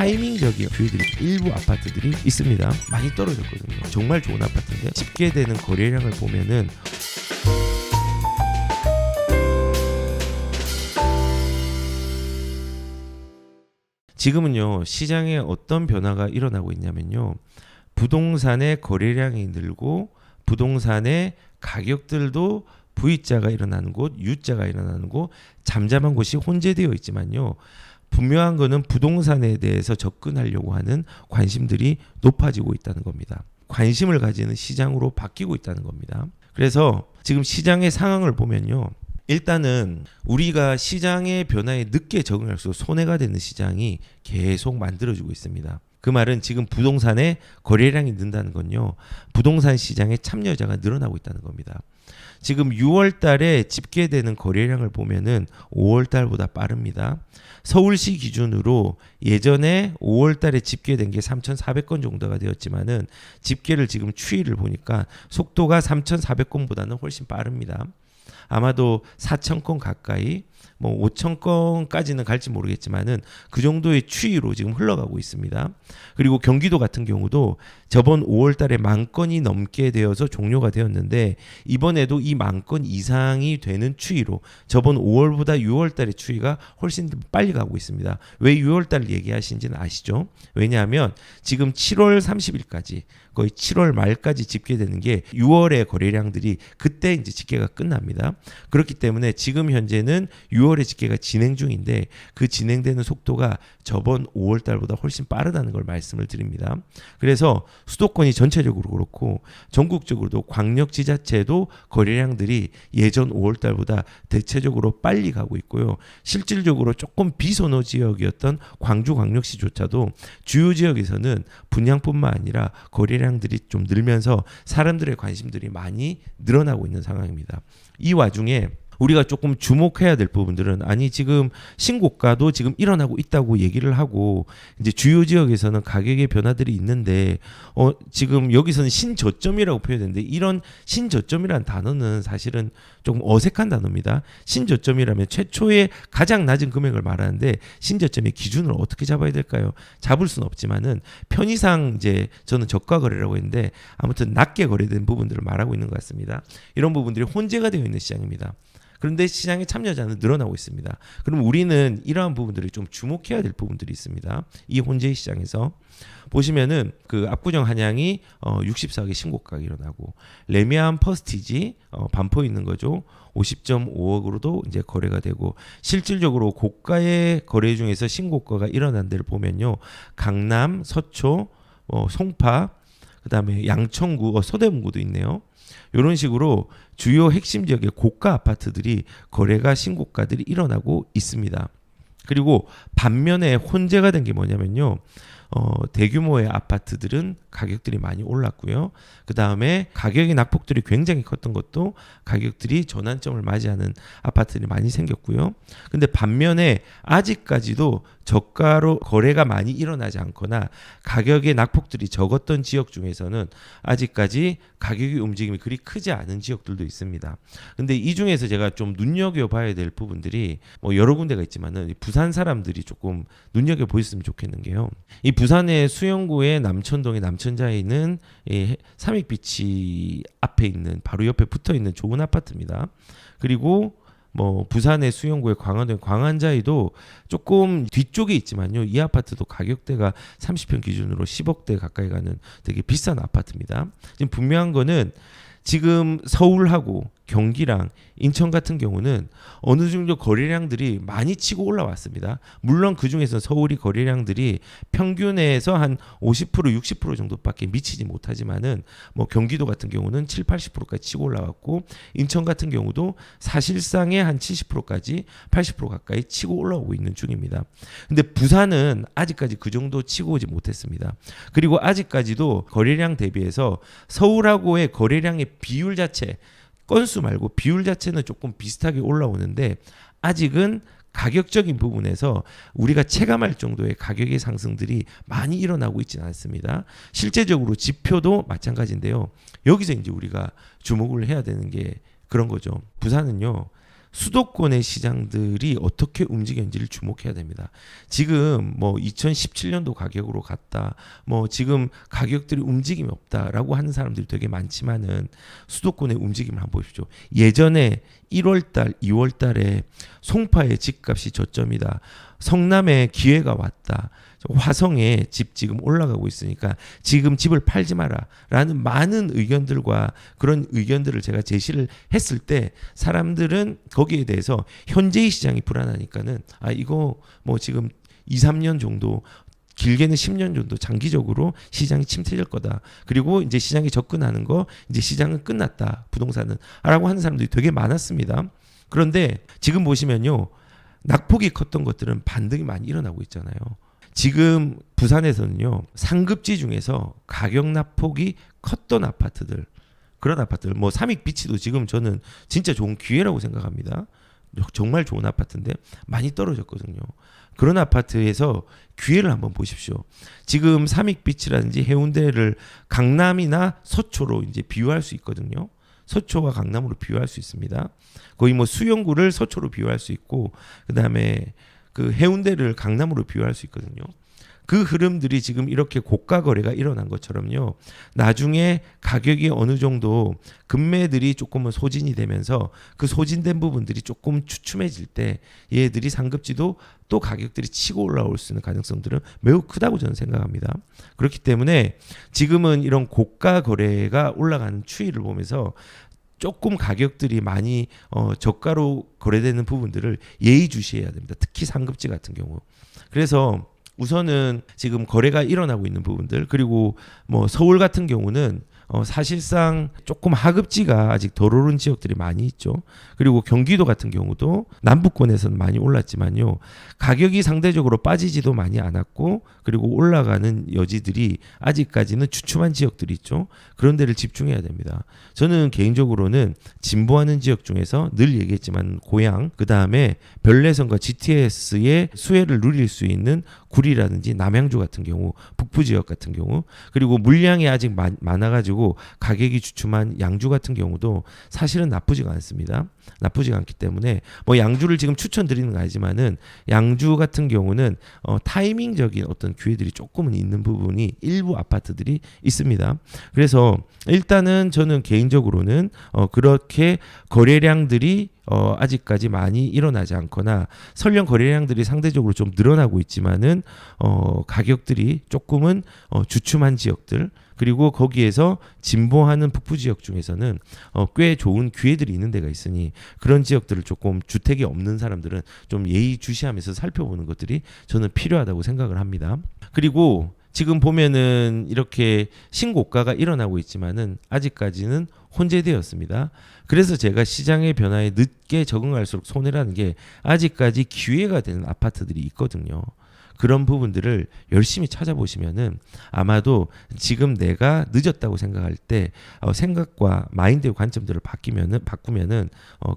타이밍적인 뷰들이 일부 아파트들이 있습니다. 많이 떨어졌거든요. 정말 좋은 아파트인데 집계되는 거래량을 보면은 지금은요 시장에 어떤 변화가 일어나고 있냐면요, 부동산의 거래량이 늘고 부동산의 가격들도 V자가 일어나는 곳, U자가 일어나는 곳, 잠잠한 곳이 혼재되어 있지만요, 분명한 거는 부동산에 대해서 접근하려고 하는 관심들이 높아지고 있다는 겁니다. 관심을 가지는 시장으로 바뀌고 있다는 겁니다. 그래서 지금 시장의 상황을 보면요, 일단은 우리가 시장의 변화에 늦게 적응할수록 손해가 되는 시장이 계속 만들어지고 있습니다. 그 말은 지금 부동산의 거래량이 는다는 건요, 부동산 시장의 참여자가 늘어나고 있다는 겁니다. 지금 6월 달에 집계되는 거래량을 보면은 5월 달보다 빠릅니다. 서울시 기준으로 예전에 5월 달에 집계된 게 3,400건 정도가 되었지만은 집계를 지금 추이를 보니까 속도가 3,400건보다는 훨씬 빠릅니다. 아마도 4,000건 가까이, 뭐 5,000건까지는 갈지 모르겠지만은 그 정도의 추이로 지금 흘러가고 있습니다. 그리고 경기도 같은 경우도 저번 5월 달에 10,000건이 넘게 되어서 종료가 되었는데 이번에도 이 10,000건 이상이 되는 추이로 저번 5월보다 6월 달의 추이가 훨씬 더 빨리 가고 있습니다. 왜 6월 달을 얘기하신지는 아시죠? 왜냐하면 지금 7월 30일까지 거의 7월 말까지 집계되는 게 6월의 거래량들이 그때 이제 집계가 끝납니다. 그렇기 때문에 지금 현재는 6월의 집계가 진행 중인데 그 진행되는 속도가 저번 5월 달보다 훨씬 빠르다는 걸 말씀을 드립니다. 그래서 수도권이 전체적으로 그렇고 전국적으로도 광역지자체도 거래량들이 예전 5월 달보다 대체적으로 빨리 가고 있고요. 실질적으로 조금 비선호 지역이었던 광주광역시조차도 주요 지역에서는 분양뿐만 아니라 거래량들이 좀 늘면서 사람들의 관심들이 많이 늘어나고 있는 상황입니다. 이 와중에 우리가 조금 주목해야 될 부분들은, 아니 지금 신고가도 지금 일어나고 있다고 얘기를 하고 이제 주요 지역에서는 가격의 변화들이 있는데 지금 여기서는 신저점이라고 표현했는데 이런 신저점이라는 단어는 사실은 조금 어색한 단어입니다. 신저점이라면 최초의 가장 낮은 금액을 말하는데 신저점의 기준을 어떻게 잡아야 될까요? 잡을 수는 없지만은 편의상 이제 저는 저가 거래라고 했는데 아무튼 낮게 거래된 부분들을 말하고 있는 것 같습니다. 이런 부분들이 혼재가 되어 있는 시장입니다. 그런데 시장의 참여자는 늘어나고 있습니다. 그럼 우리는 이러한 부분들을 좀 주목해야 될 부분들이 있습니다. 이 혼재 시장에서 보시면은 그 압구정 한양이 64억의 신고가가 일어나고 레미안 퍼스티지 반포 있는 거죠. 50.5억으로도 이제 거래가 되고 실질적으로 고가의 거래 중에서 신고가가 일어난 데를 보면요, 강남, 서초, 송파, 그다음에 양천구, 서대문구도 있네요. 이런 식으로 주요 핵심 지역의 고가 아파트들이 거래가 신고가들이 일어나고 있습니다. 그리고 반면에 혼재가 된 게 뭐냐면요, 대규모의 아파트들은 가격들이 많이 올랐고요. 그 다음에 가격의 낙폭들이 굉장히 컸던 것도 가격들이 전환점을 맞이하는 아파트들이 많이 생겼고요. 근데 반면에 아직까지도 저가로 거래가 많이 일어나지 않거나 가격의 낙폭들이 적었던 지역 중에서는 아직까지 가격의 움직임이 그리 크지 않은 지역들도 있습니다. 근데 이 중에서 제가 좀 눈여겨봐야 될 부분들이 여러 군데가 있지만은 부산 사람들이 조금 눈여겨보셨으면 좋겠는 게요, 이 부산의 수영구의 남천동의 남천자에 있는 이 삼익비치 앞에 있는 바로 옆에 붙어있는 좋은 아파트입니다. 그리고 부산의 수영구의 광안동 광안자이도 조금 뒤쪽에 있지만요, 이 아파트도 가격대가 30평 기준으로 10억대 가까이 가는 되게 비싼 아파트입니다. 지금 분명한 거는 지금 서울하고 경기랑 인천 같은 경우는 어느 정도 거래량들이 많이 치고 올라왔습니다. 물론 그중에서 서울이 거래량들이 평균에서 한 50% 60% 정도밖에 미치지 못하지만은 경기도 같은 경우는 7, 80%까지 치고 올라왔고 인천 같은 경우도 사실상의 한 70%까지 80% 가까이 치고 올라오고 있는 중입니다. 근데 부산은 아직까지 그 정도 치고 오지 못했습니다. 그리고 아직까지도 거래량 대비해서 서울하고의 거래량의 비율 자체, 건수 말고 비율 자체는 조금 비슷하게 올라오는데 아직은 가격적인 부분에서 우리가 체감할 정도의 가격의 상승들이 많이 일어나고 있지는 않습니다. 실제적으로 지표도 마찬가지인데요. 여기서 이제 우리가 주목을 해야 되는 게 그런 거죠. 부산은요, 수도권의 시장들이 어떻게 움직였는지를 주목해야 됩니다. 지금 뭐 2017년도 가격으로 갔다, 뭐 지금 가격들이 움직임이 없다라고 하는 사람들이 되게 많지만은 수도권의 움직임을 한번 보십시오. 예전에 1월달, 2월달에 송파의 집값이 저점이다. 성남에 기회가 왔다. 화성에 집 지금 올라가고 있으니까 지금 집을 팔지 마라 라는 많은 의견들과 그런 의견들을 제가 제시를 했을 때 사람들은 거기에 대해서 현재의 시장이 불안하니까는 이거 뭐 지금 2, 3년 정도 길게는 10년 정도 장기적으로 시장이 침체될 거다. 그리고 이제 시장이 접근하는 거 이제 시장은 끝났다. 부동산은 라고 하는 사람들이 되게 많았습니다. 그런데 지금 보시면요. 낙폭이 컸던 것들은 반등이 많이 일어나고 있잖아요. 지금 부산에서는요. 상급지 중에서 가격 낙폭이 컸던 아파트들, 그런 아파트들, 뭐 삼익비치도 지금 저는 진짜 좋은 기회라고 생각합니다. 정말 좋은 아파트인데 많이 떨어졌거든요. 그런 아파트에서 기회를 한번 보십시오. 지금 삼익비치라든지 해운대를 강남이나 서초로 이제 비유할 수 있거든요. 서초와 강남으로 비유할 수 있습니다. 거의 뭐 수영구를 서초로 비유할 수 있고, 그 다음에 그 해운대를 강남으로 비유할 수 있거든요. 그 흐름들이 지금 이렇게 고가 거래가 일어난 것처럼요. 나중에 가격이 어느 정도 금매들이 조금은 소진이 되면서 그 소진된 부분들이 조금 주춤해질 때 얘들이 상급지도 또 가격들이 치고 올라올 수 있는 가능성들은 매우 크다고 저는 생각합니다. 그렇기 때문에 지금은 이런 고가 거래가 올라가는 추이를 보면서 조금 가격들이 많이 저가로 거래되는 부분들을 예의주시해야 됩니다. 특히 상급지 같은 경우. 그래서 우선은 지금 거래가 일어나고 있는 부분들, 그리고 뭐 서울 같은 경우는 사실상 조금 하급지가 아직 덜 오른 지역들이 많이 있죠. 그리고 경기도 같은 경우도 남부권에서는 많이 올랐지만요. 가격이 상대적으로 빠지지도 많이 않았고, 그리고 올라가는 여지들이 아직까지는 주춤한 지역들이 있죠. 그런 데를 집중해야 됩니다. 저는 개인적으로는 진보하는 지역 중에서 늘 얘기했지만 고양, 그 다음에 별내성과 GTS의 수혜를 누릴 수 있는 구리라든지 남양주 같은 경우, 북부 지역 같은 경우, 그리고 물량이 아직 많아가지고 가격이 주춤한 양주 같은 경우도 사실은 나쁘지가 않습니다. 나쁘지가 않기 때문에 뭐 양주를 지금 추천드리는 건 아니지만은 양주 같은 경우는 타이밍적인 어떤 기회들이 조금은 있는 부분이 일부 아파트들이 있습니다. 그래서 일단은 저는 개인적으로는 그렇게 거래량들이 아직까지 많이 일어나지 않거나 설령 거래량들이 상대적으로 좀 늘어나고 있지만은 가격들이 조금은 주춤한 지역들, 그리고 거기에서 진보하는 북부 지역 중에서는 꽤 좋은 기회들이 있는 데가 있으니 그런 지역들을 조금 주택이 없는 사람들은 좀 예의주시하면서 살펴보는 것들이 저는 필요하다고 생각을 합니다. 그리고 지금 보면은 이렇게 신고가가 일어나고 있지만은 아직까지는 혼재되었습니다. 그래서 제가 시장의 변화에 늦게 적응할수록 손해라는 게 아직까지 기회가 되는 아파트들이 있거든요. 그런 부분들을 열심히 찾아보시면은 아마도 지금 내가 늦었다고 생각할 때 생각과 마인드의 관점들을 바꾸면은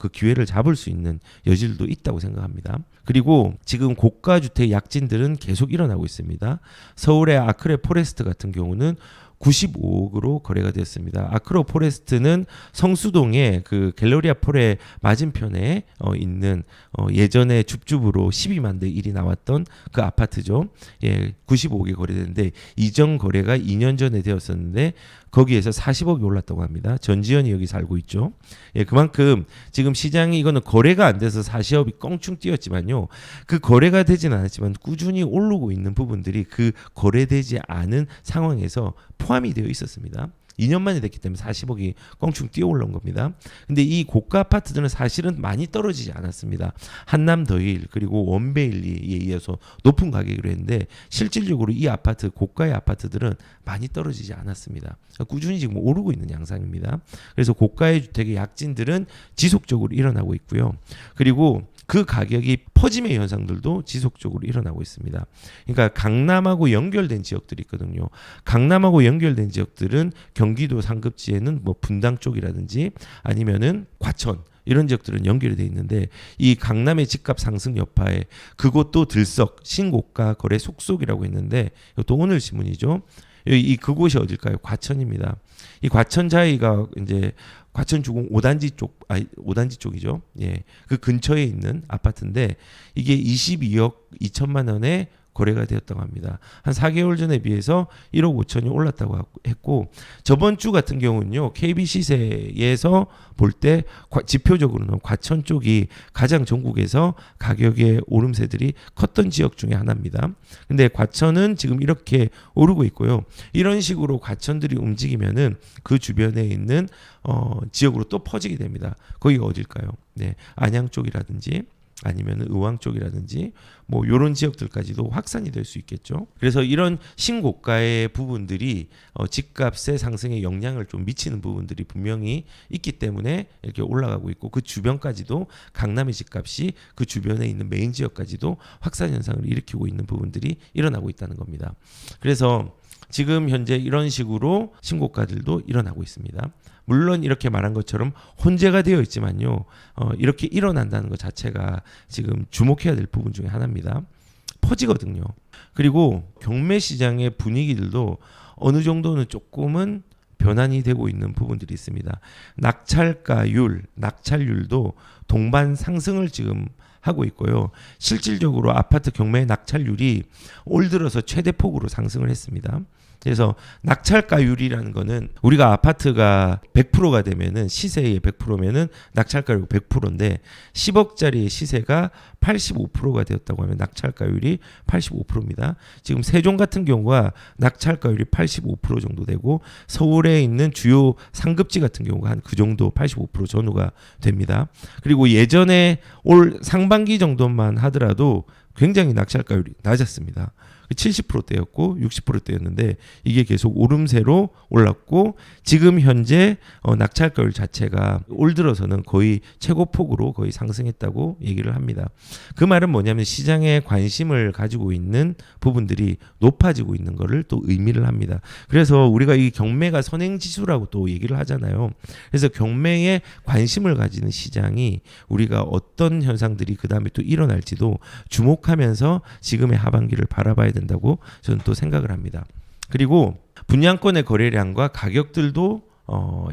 그 기회를 잡을 수 있는 여지도 있다고 생각합니다. 그리고 지금 고가 주택 약진들은 계속 일어나고 있습니다. 서울의 아크레 포레스트 같은 경우는 95억으로 거래가 되었습니다. 아크로 포레스트는 성수동의 그 갤러리아 폴의 맞은편에 있는 예전에 줍줍으로 12만 대 1이 나왔던 그 아파트죠. 예, 95억에 거래됐는데 이전 거래가 2년 전에 되었었는데 거기에서 40억이 올랐다고 합니다. 전지현이 여기 살고 있죠. 예, 그만큼 지금 시장이 이거는 거래가 안 돼서 40억이 껑충 뛰었지만요. 그 거래가 되지는 않았지만 꾸준히 오르고 있는 부분들이 그 거래되지 않은 상황에서 포함이 되어 있었습니다. 2년 만에 됐기 때문에 40억이 껑충 뛰어 올라온 겁니다. 근데 이 고가 아파트들은 사실은 많이 떨어지지 않았습니다. 한남 더힐 그리고 원베일리에 이어서 높은 가격으로 했는데 실질적으로 이 아파트, 고가의 아파트들은 많이 떨어지지 않았습니다. 꾸준히 지금 오르고 있는 양상입니다. 그래서 고가의 주택의 약진들은 지속적으로 일어나고 있고요. 그리고 그 가격이 퍼짐의 현상들도 지속적으로 일어나고 있습니다. 그러니까 강남하고 연결된 지역들이 있거든요. 강남하고 연결된 지역들은 경기도 상급지에는 뭐 분당 쪽이라든지 아니면은 과천 이런 지역들은 연결이 돼 있는데 이 강남의 집값 상승 여파에 그것도 들썩 신고가 거래 속속이라고 했는데 이것도 오늘 신문이죠. 이 그곳이 어딜까요? 과천입니다. 이 과천 자이가 이제 과천 주공 5단지 쪽, 5단지 쪽이죠. 예. 그 근처에 있는 아파트인데 이게 22억 2천만 원에 거래가 되었다고 합니다. 한 4개월 전에 비해서 1억 5천이 올랐다고 했고 저번 주 같은 경우는요. KB 시세에서 볼 때 지표적으로는 과천 쪽이 가장 전국에서 가격의 오름세들이 컸던 지역 중에 하나입니다. 근데 과천은 지금 이렇게 오르고 있고요. 이런 식으로 과천들이 움직이면은 그 주변에 있는 지역으로 또 퍼지게 됩니다. 거기가 어딜까요? 네, 안양 쪽이라든지 아니면 의왕 쪽이라든지 뭐 이런 지역들까지도 확산이 될 수 있겠죠. 그래서 이런 신고가의 부분들이 집값의 상승에 영향을 좀 미치는 부분들이 분명히 있기 때문에 이렇게 올라가고 있고 그 주변까지도 강남의 집값이 그 주변에 있는 메인 지역까지도 확산 현상을 일으키고 있는 부분들이 일어나고 있다는 겁니다. 그래서 지금 현재 이런 식으로 신고가들도 일어나고 있습니다. 물론 이렇게 말한 것처럼 혼재가 되어 있지만요. 이렇게 일어난다는 것 자체가 지금 주목해야 될 부분 중에 하나입니다. 퍼지거든요. 그리고 경매 시장의 분위기들도 어느 정도는 조금은 변환이 되고 있는 부분들이 있습니다. 낙찰가율, 낙찰률도 동반 상승을 지금 하고 있고요. 실질적으로 아파트 경매 낙찰률이 올 들어서 최대폭으로 상승을 했습니다. 그래서 낙찰가율이라는 거는 우리가 아파트가 100%가 되면은 시세의 100%면은 낙찰가율 100%인데 10억짜리 시세가 85%가 되었다고 하면 낙찰가율이 85%입니다. 지금 세종 같은 경우가 낙찰가율이 85% 정도 되고 서울에 있는 주요 상급지 같은 경우가 한 그 정도 85% 전후가 됩니다. 그리고 예전에 올 상반기 정도만 하더라도 굉장히 낙찰가율이 낮았습니다. 70%대였고 60%대였는데 이게 계속 오름세로 올랐고 지금 현재 낙찰가율 자체가 올 들어서는 거의 최고폭으로 거의 상승했다고 얘기를 합니다. 그 말은 뭐냐면 시장에 관심을 가지고 있는 부분들이 높아지고 있는 것을 또 의미를 합니다. 그래서 우리가 이 경매가 선행지수라고 또 얘기를 하잖아요. 그래서 경매에 관심을 가지는 시장이 우리가 어떤 현상들이 그 다음에 또 일어날지도 주목하면서 지금의 하반기를 바라봐야 된다고 저는 또 생각을 합니다. 그리고 분양권의 거래량과 가격들도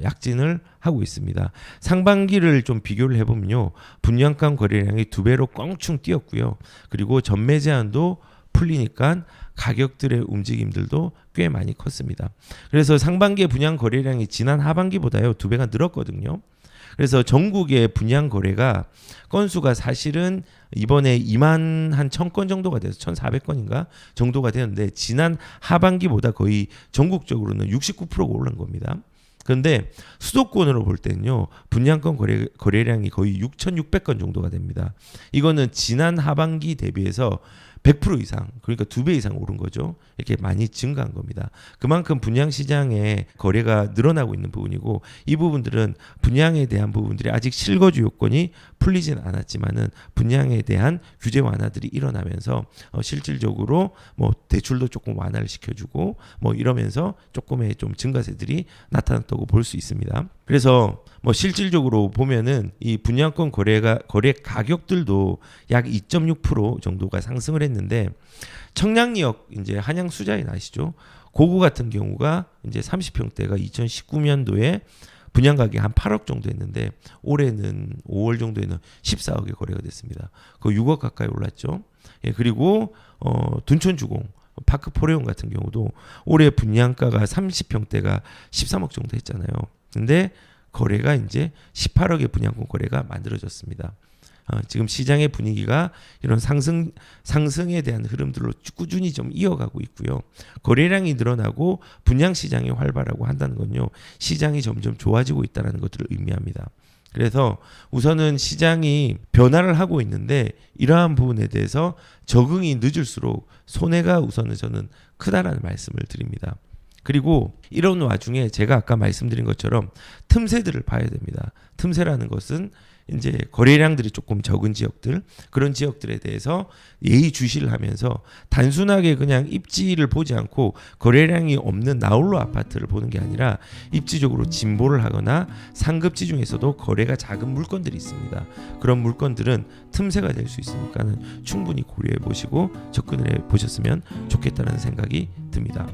약진을 하고 있습니다. 상반기를 좀 비교를 해보면요. 분양권 거래량이 2배로 껑충 뛰었고요. 그리고 전매 제한도 풀리니까 가격들의 움직임들도 꽤 많이 컸습니다. 그래서 상반기의 분양 거래량이 지난 하반기보다요 2배가 늘었거든요. 그래서 전국의 분양 거래가 건수가 사실은 이번에 2만 한 1000건 정도가 돼서 1400건인가 정도가 되는데 지난 하반기보다 거의 전국적으로는 69%가 오른 겁니다. 그런데 수도권으로 볼 때는요. 분양권 거래량이 거의 6600건 정도가 됩니다. 이거는 지난 하반기 대비해서 100% 이상, 그러니까 2배 이상 오른 거죠. 이렇게 많이 증가한 겁니다. 그만큼 분양 시장에 거래가 늘어나고 있는 부분이고 이 부분들은 분양에 대한 부분들이 아직 실거주 요건이 풀리진 않았지만은 분양에 대한 규제 완화들이 일어나면서 실질적으로 뭐 대출도 조금 완화를 시켜주고 뭐 이러면서 조금의 좀 증가세들이 나타났다고 볼 수 있습니다. 그래서 뭐 실질적으로 보면은 이 분양권 거래 가격들도 약 2.6% 정도가 상승을 했는데 청량리역 이제 한양 수자인 아시죠? 고구 같은 경우가 이제 30평대가 2019년도에 분양 가격이 한 8억 정도 했는데 올해는 5월 정도에는 14억에 거래가 됐습니다. 그 6억 가까이 올랐죠. 예, 그리고 둔촌주공 파크 포레온 같은 경우도 올해 분양가가 30평대가 13억 정도 했잖아요. 근데 거래가 이제 18억의 분양권 거래가 만들어졌습니다. 지금 시장의 분위기가 이런 상승에 대한 흐름들로 꾸준히 좀 이어가고 있고요. 거래량이 늘어나고 분양 시장이 활발하고 한다는 건요. 시장이 점점 좋아지고 있다는 것들을 의미합니다. 그래서 우선은 시장이 변화를 하고 있는데 이러한 부분에 대해서 적응이 늦을수록 손해가 우선은 저는 크다라는 말씀을 드립니다. 그리고 이런 와중에 제가 아까 말씀드린 것처럼 틈새들을 봐야 됩니다. 틈새라는 것은 이제 거래량들이 조금 적은 지역들, 그런 지역들에 대해서 예의주시를 하면서 단순하게 그냥 입지를 보지 않고 거래량이 없는 나홀로 아파트를 보는 게 아니라 입지적으로 진보를 하거나 상급지 중에서도 거래가 작은 물건들이 있습니다. 그런 물건들은 틈새가 될 수 있으니까는 충분히 고려해 보시고 접근을 해 보셨으면 좋겠다는 생각이 듭니다.